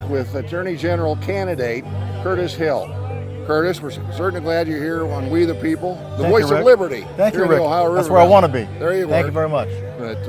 with Attorney General candidate Curtis Hill. Curtis, we're certainly glad you're here on We the People, the Thank voice you, of liberty. Thank you, Rick. Ohio River That's where I want to be. There you Thank you very much. But,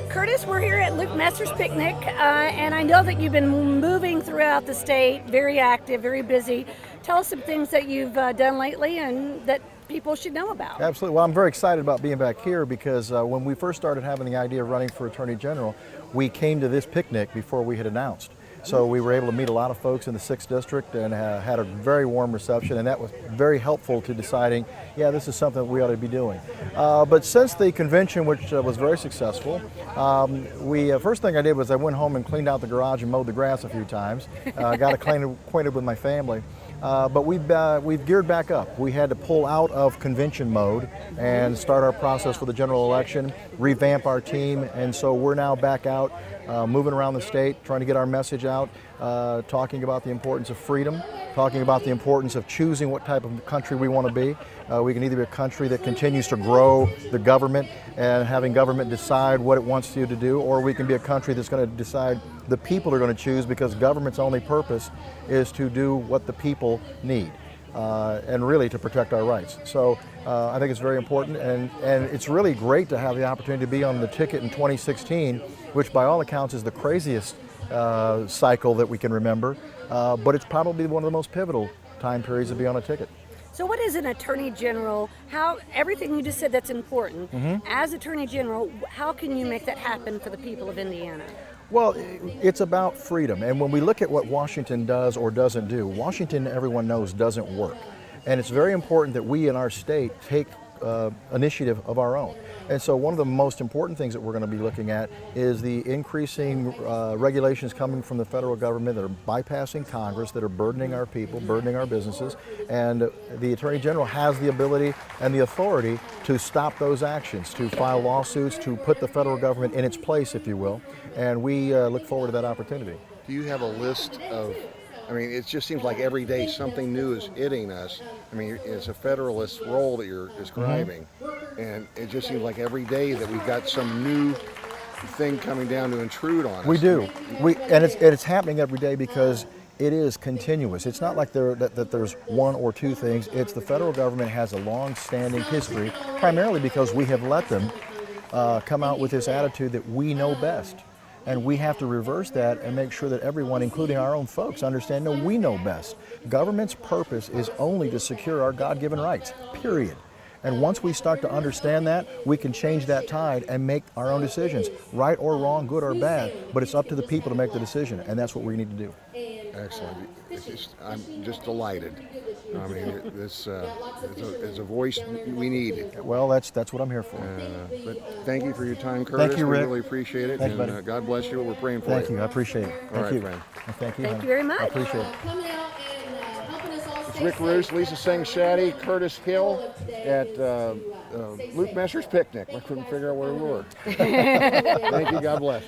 Curtis, we're here at Luke Messer's picnic, and I know that you've been moving throughout the state, very active, very busy. Tell us some things that you've done lately and that people should know about. Absolutely. Well, I'm very excited about being back here because when we first started having the idea of running for Attorney General, we came to this picnic before we had announced. So we were able to meet a lot of folks in the 6th District and had a very warm reception, and that was very helpful to deciding, yeah, this is something we ought to be doing. But since the convention, which was very successful, first thing I did was I went home and cleaned out the garage and mowed the grass a few times, got acquainted with my family. But we've geared back up. We had to pull out of convention mode and start our process for the general election, revamp our team, and so we're now back out, moving around the state, trying to get our message out, talking about the importance of freedom, talking about the importance of choosing what type of country we want to be. We can either be a country that continues to grow the government and having government decide what it wants you to do, or we can be a country that's going to decide the people are going to choose, because government's only purpose is to do what the people need. And really to protect our rights. So I think it's very important, and it's really great to have the opportunity to be on the ticket in 2016, which by all accounts is the craziest cycle that we can remember, but it's probably one of the most pivotal time periods to be on a ticket. So what is an Attorney General? How, everything you just said that's important, as Attorney General, how can you make that happen for the people of Indiana? Well, it's about freedom, and when we look at what Washington does or doesn't do, Washington, everyone knows, doesn't work. And it's very important that we in our state take initiative of our own. And so one of the most important things that we're going to be looking at is the increasing regulations coming from the federal government that are bypassing Congress, that are burdening our people, burdening our businesses, and the Attorney General has the ability and the authority to stop those actions, to file lawsuits, to put the federal government in its place, if you will, and we look forward to that opportunity. do you have a list of, I mean, it just seems like every day something new is hitting us. I mean, it's a federalist role that you're describing, and it just seems like every day that we've got some new thing coming down to intrude on us. We do. And it's happening every day because it is continuous. It's not like that there's one or two things. It's the federal government has a long-standing history, primarily because we have let them come out with this attitude that we know best. And we have to reverse that and make sure that everyone, including our own folks, understand, no, we know best. Government's purpose is only to secure our God-given rights, period. And once we start to understand that, we can change that tide and make our own decisions, right or wrong, good or bad, but it's up to the people to make the decision, and that's what we need to do. Excellent. I'm just delighted. I mean, this is a voice we need. Well, that's what I'm here for. But thank you for your time, Curtis. Thank you, Rick. We really appreciate it. Thank you, and God bless you. We're praying for Thank you. you. I appreciate it. All right, you. friend. Thank you. Thank you very much. I appreciate it. It's Rick Roos, Lisa Seng, Shadday, Curtis Hill at Luke Messer's picnic. I couldn't figure out where we were. Thank you. God bless.